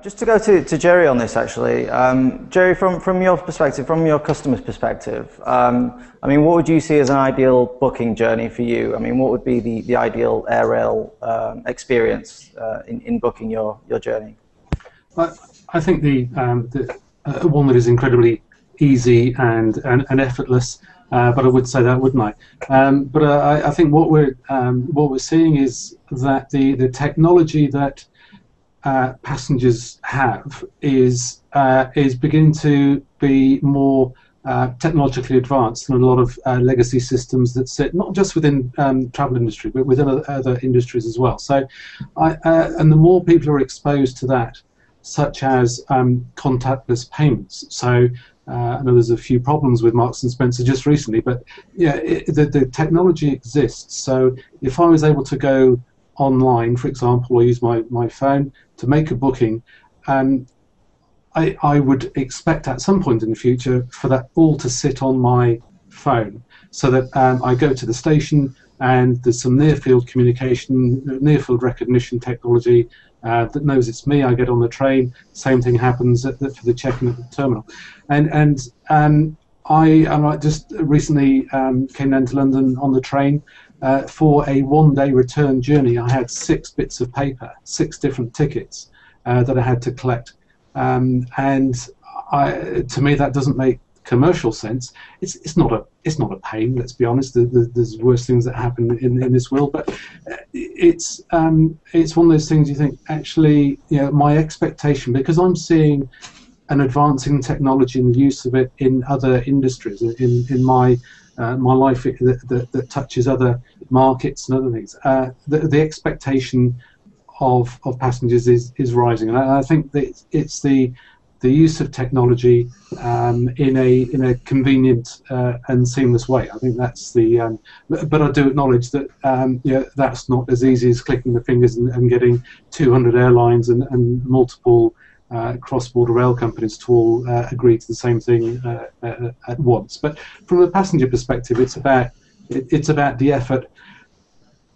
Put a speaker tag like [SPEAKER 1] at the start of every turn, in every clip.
[SPEAKER 1] Just to go to Jerry on this, actually, Jerry, from your perspective, from your customer's perspective, I mean, what would you see as an ideal booking journey for you? I mean, what would be the ideal air rail experience in booking your journey?
[SPEAKER 2] I think the one that is incredibly easy and effortless, but I would say that, wouldn't I? But I think what we're seeing is that the technology that passengers have is beginning to be more technologically advanced than a lot of legacy systems that sit not just within travel industry but within other industries as well. So, and the more people are exposed to that, such as contactless payments. So I know there's a few problems with Marks and Spencer just recently, but yeah, the technology exists. So if I was able to go online, for example, or use my phone to make a booking, I would expect at some point in the future for that all to sit on my phone, so that I go to the station and there's some near-field communication, near-field recognition technology that knows it's me. I get on the train, same thing happens for the check-in at the terminal. And I just recently came down to London on the train. For a one-day return journey, I had 6 bits of paper, 6 different tickets that I had to collect, and to me that doesn't make commercial sense. It's not a pain. Let's be honest. There's worse things that happen in this world, but it's one of those things you think, actually, you know, my expectation, because I'm seeing an advancing technology and the use of it in other industries, in my life that touches other markets and other things. The expectation of passengers is rising, and I think that it's the use of technology in a convenient and seamless way. I think that's the. But I do acknowledge that that's not as easy as clicking the fingers and getting 200 airlines and multiple cross-border rail companies to all agree to the same thing at once. But from a passenger perspective, it's about the effort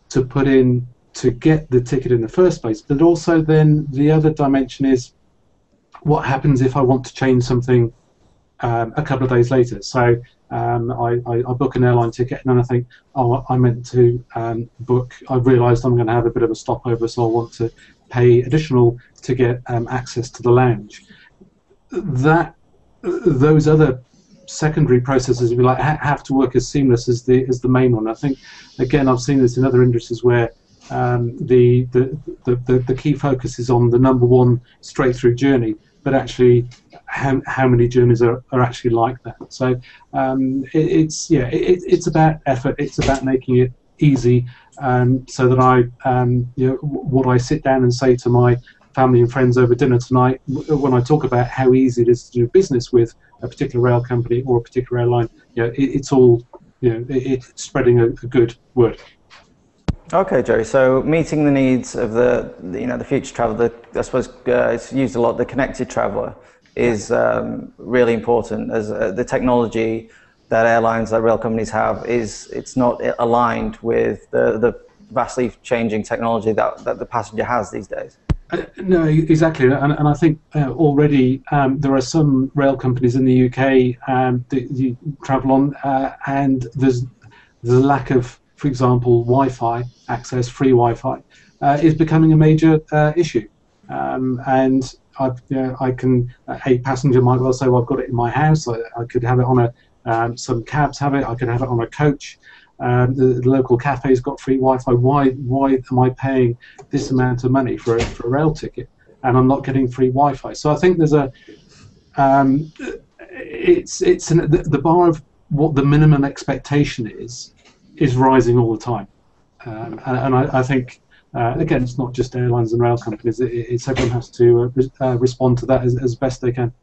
[SPEAKER 2] to put in to get the ticket in the first place. But also then the other dimension is what happens if I want to change something a couple of days later. So I book an airline ticket and then I think, oh, I meant to book. I've realised I'm going to have a bit of a stopover, so I want to pay additional to get access to the lounge. Those other secondary processes, if you like, have to work as seamless as the main one. I think, again, I've seen this in other industries where the key focus is on the number one straight through journey, but actually how many journeys are actually like that. So it's about effort. It's about making it easy, so that what I sit down and say to my family and friends over dinner tonight, when I talk about how easy it is to do business with a particular rail company or a particular airline, it's all, it's spreading a good word.
[SPEAKER 1] Okay, Jerry. So meeting the needs of the future traveller, I suppose it's used a lot. The connected traveller is really important, as the technology that airlines, that rail companies have, it's not aligned with the vastly changing technology that the passenger has these days.
[SPEAKER 2] No, exactly, and I think already there are some rail companies in the UK that you travel on, and there's the lack of, for example, Wi-Fi access, free Wi-Fi, is becoming a major issue. And a passenger might well say, well, I've got it in my house. I could have it on some cabs have it. I could have it on a coach. The local cafe's got free Wi-Fi. Why am I paying this amount of money for a rail ticket and I'm not getting free Wi-Fi? So I think there's the bar of what the minimum expectation is rising all the time, and I think again, it's not just airlines and rail companies. It's everyone has to respond to that as best they can.